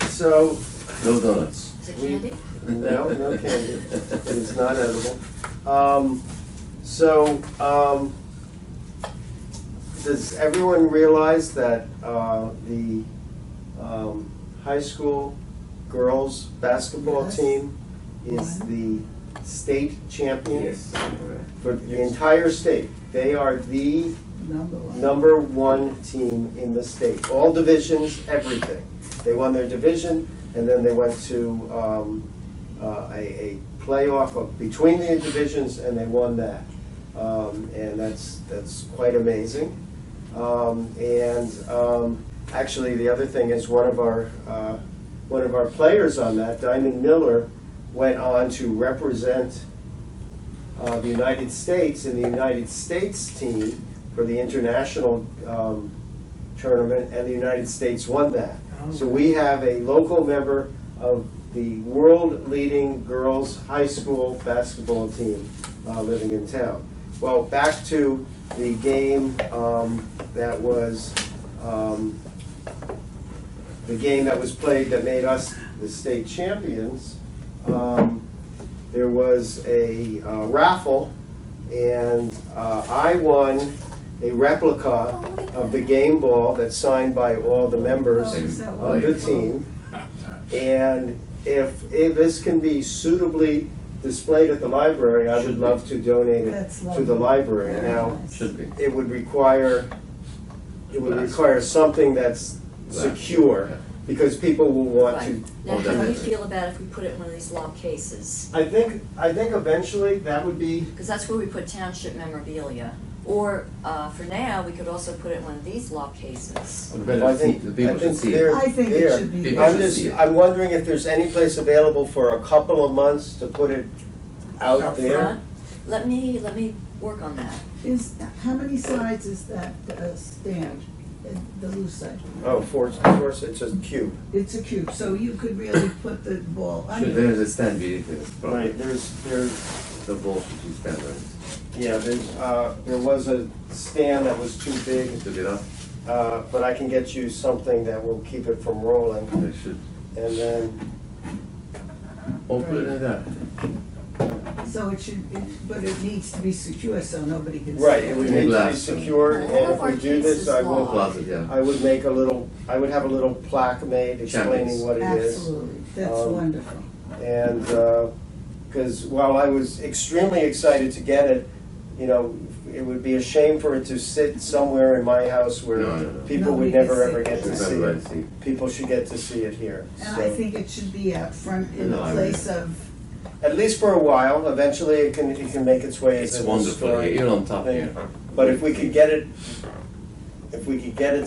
So, No donuts. Is it candy? no candy. It is not edible. Does everyone realize that the high school girls basketball Yes. team is the state champion Yes. for the entire state? They are the Number one. #1 team in the state. All divisions, everything. They won their division, and then they went to a playoff between the divisions, and they won that. And that's quite amazing. Actually, the other thing is one one of our players on that, Diamond Miller, went on to represent the United States in the United States team for the international tournament, and the United States won that. So we have a local member of the world-leading girls' high school basketball team living in town. Well, back to the game that was played that made us the state champions. There was a raffle, and I won a replica of the game ball that's signed by all the members of the team. And if this can be suitably displayed at the library, I would love to donate it to the library. Now, Should be. it would require something that's secure, because people will want to. Right. Now, how do you feel about if we put it in one of these lock cases? I think eventually that would be. Because that's where we put township memorabilia. Or, for now, we could also put it in one of these lock cases. Well, I think The people should see they're it. I think it there. should be. People should see it. I'm wondering if there's any place available for a couple of months to put it out there. Front. Let me work on that. How many sides is that stand, the loose side? Oh, of course, it's a cube. It's a cube, so you could really put the ball Should, under. there's a stand beneath it. Probably. Right, there's, The ball should be stand on yeah, there was a stand that was too big, it. Took it off. but I can get you something that will keep it from rolling, They should. and then, Or put it in there. So it should, but it needs to be secure so nobody can see. right, it would need to be Glass. secured, All and of if our we do this, cases I lock. will, Closet, yeah. I would have a little plaque made explaining Champions. what it is. Absolutely, that's Um, wonderful. And, because while I was extremely excited to get it, you know, it would be a shame for it to sit somewhere in my house where No, no, no. people would Nobody can never see ever it. get to see Everybody it. see. People should get to see it here. And So, I think it should be out front in the No, I place of, at least for a while, eventually it can make its way It's as a wonderful here, historic even on top thing. here. But if we could get it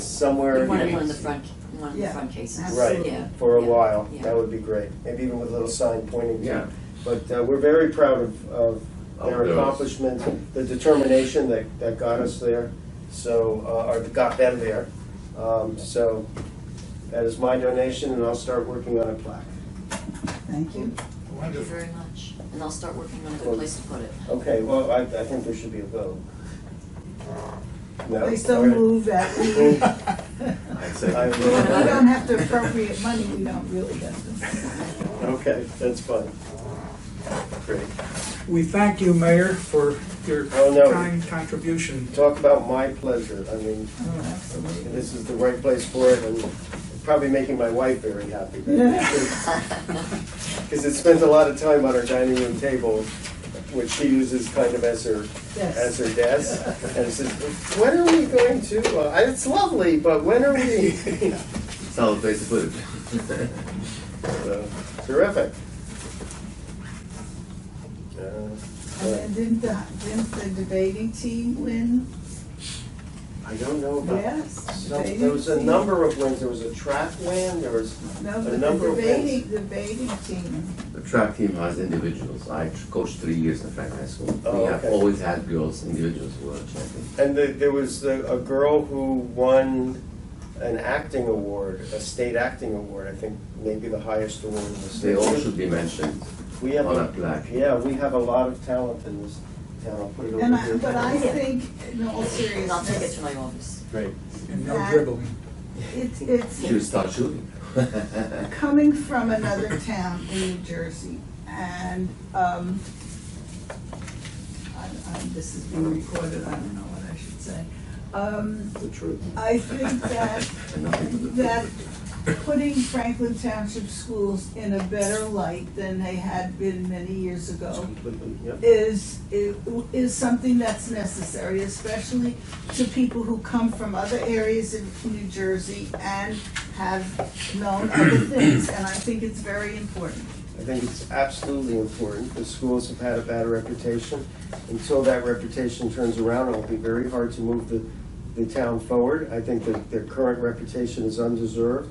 somewhere. We want it in one of the Yes. front, one of the Yeah. front cases. Right, Yeah. for a Yeah. while, Yeah. that would be great, maybe even with a little sign pointing to it. Yeah. But we're very proud of their Of those. accomplishment, the determination that got us there, so, or got them there. So that is my donation, and I'll start working on a plaque. thank you. Thank you very much. And I'll start working on a good place to put it. Okay, well, I think there should be a vote. No? Please don't All right. move that. I say. I We will. don't have to appropriate money, we don't really have to. Okay, that's fine. Great. We thank you, Mayor, for your Oh, no. kind contribution. Talk about my pleasure. I mean, Oh, absolutely. this is the right place for it, and probably making my wife very happy. Because it spends a lot of time on her dining room table, which she uses kind of as her Yes. desk. And says, when are we going to, it's lovely, but when are we? Solid place to put it. So, terrific. And then didn't the debating team win? I don't know about. Yes. There was a number of wins. There was a track win, there was No, a but the number of wins. debating team. The track team has individuals. I coached 3 years in Frank High School. Oh, We have okay. always had girls, individuals who are champions. And there was a girl who won an acting award, a state acting award, I think maybe the highest award in the state. They all should be mentioned We have on a plaque. Yeah, we have a lot of talent in this town. I'll put it And over here. but I think, in all And I'll take it seriousness, to my office. Great. And no That- dribbling. it's Should start shooting. coming from another town in New Jersey, and, this is being recorded, I don't know what I should say. The truth. I think that, And nothing to do. that putting Franklin Township schools in a better light than they had been many years ago Completely, yep. is something that's necessary, especially to people who come from other areas in New Jersey and have known other things, and I think it's very important. I think it's absolutely important. The schools have had a bad reputation. Until that reputation turns around, it will be very hard to move the town forward. I think that their current reputation is undeserved.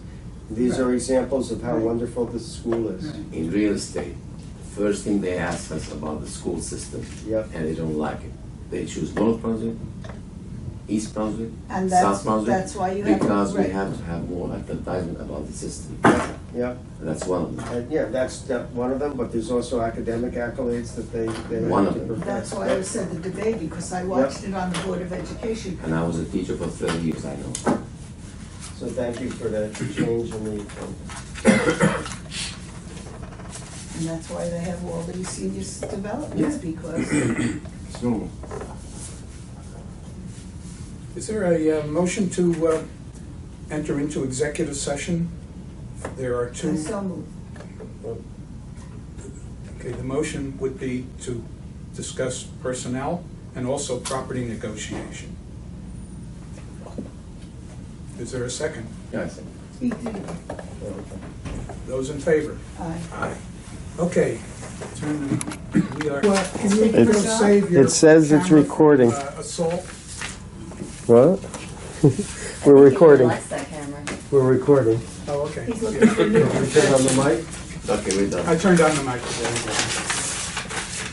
These are examples of how wonderful this school is. Right. In real estate, first thing they ask us about the school system. Yep. And they don't like it. They choose North Brunswick, East Brunswick, And South Brunswick. that's why you have. Because we right. have to have more advertisement about the system. Yep. And that's one of them. And yeah, that's one of them, but there's also academic accolades that they One have of to them. That's why I said the debate, because I watched it on the Board of Education. And I was a teacher for 30 years, I know. So thank you for that change in the, And that's why they have all these senior developments, Yeah. because It's normal. Is there a motion to enter into executive session? There are I two. so moved. Okay, the motion would be to discuss personnel and also property negotiation. Is there a second? Yeah, I think. Speak to you. Those in favor? Aye. Aye. Okay. We are. Well, Can you it's- save your It says it's camera, recording. Assault? what? We're recording, Likes that camera. we're recording. Oh, okay. He's looking for new. Can we turn on the mic? Okay, we're done. I turned on the mic.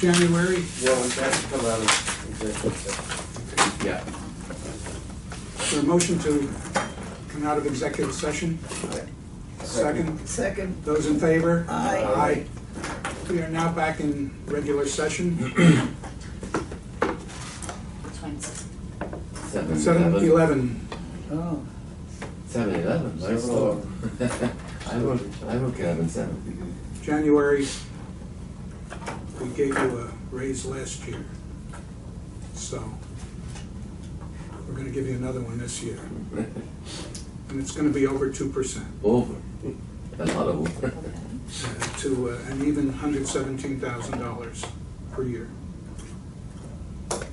January, Yeah, we have to come out of executive session. Yeah. is there a motion to come out of executive session? Second? Second. Those in favor? Aye. Aye. We are now back in regular session, 7:11. Oh. 7-11, nice talk. I work at 7. January, we gave you a raise last year, so we're gonna give you another one this year. And it's gonna be over 2%, Over. A lot of over. to an even $117,000 per year. Thank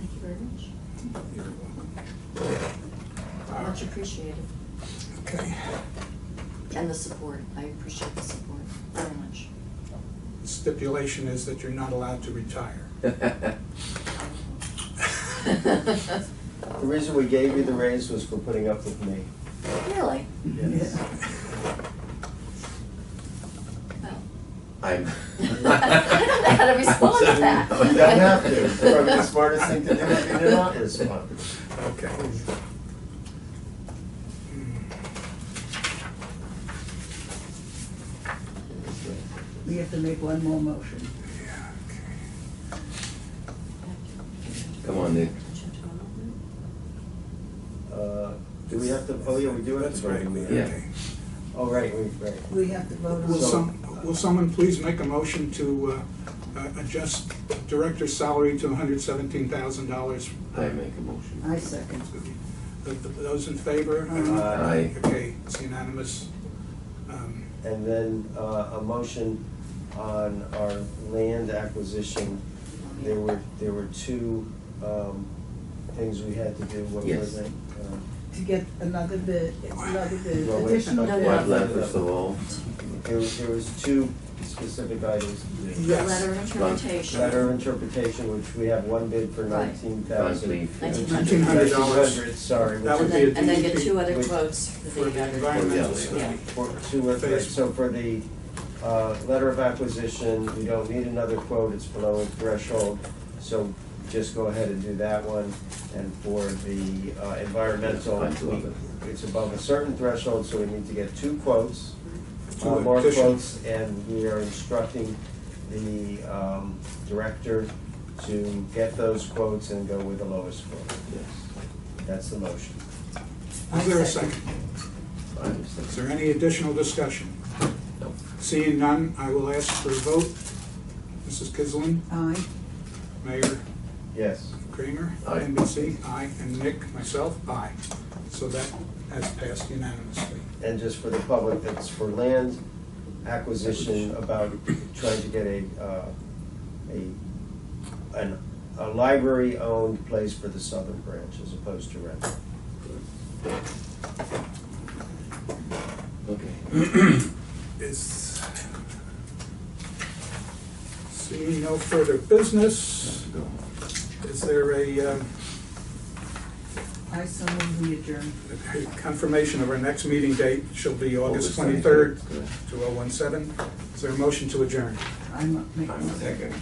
you very much. You're welcome. Much appreciated. Okay, And the support. I appreciate the support very much. the stipulation is that you're not allowed to retire. The reason we gave you the raise was for putting up with me. Really? Yes. Well, I'm. I don't know how to respond to that. You don't have to. It's probably the smartest thing to do if you do not respond. Okay. We have to make one more motion. Yeah, okay. Come on, Nick. Do we have to, oh yeah, we do have to That's vote. right, Yeah. okay. Oh, right, right. We have to vote Will on. will someone please make a motion to adjust director's salary to $117,000? I make a motion. I second. Those in favor? Aye. Okay, it's unanimous. And then a motion on our land acquisition. There were two things we had to do. What were Yes. they? To get another bid, Well, wait. additional No, bid. no. What land, first of all? There was two specific items. Yes. Letter of interpretation. Letter of interpretation, which we have one bid for Right. 19,000. $1,900. Sorry. That would which be is- And then get DEP two other With- quotes for For the the environmental Yeah. study. For two, right, so for the letter of acquisition, we don't need another quote, it's below a threshold, so just go ahead and do that one. And for the environmental, Find two others. it's above a certain threshold, so we need to get two quotes, Two more additional. quotes, and we are instructing the director to get those quotes and go with the lowest quote. Yes. That's the motion. Is there a second? I understand. Is there any additional discussion? No. Seeing none, I will ask for a vote. Mrs. Kislin, Aye. Mayor Yes. Kramer, Aye. NBC, aye, and Nick, myself, aye. So that has passed unanimously. And just for the public, that's for land acquisition, about trying to get a library-owned place for the southern branch as opposed to rental. Okay. Is, seeing no further business, Go. is there a I so move we adjourn. Confirmation of our next meeting date shall be August August 23rd, 23rd. 2017. Is there a motion to adjourn? I'm making. Second.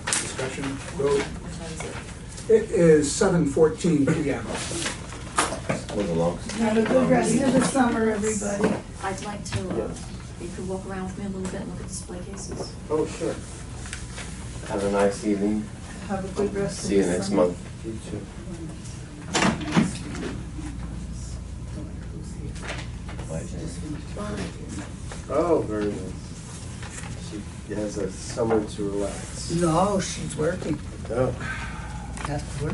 Discussion, vote. What time is It it? is 7:14 PM. Was a long. Have a good rest of the summer, everybody. I'd like to, you could walk around with me a little bit and look at display cases. Oh, sure. Have a nice evening. Have a good rest of the See you summer. next month. You too. Oh, very nice. She has a summer to relax. No, she's working. Oh. That's work.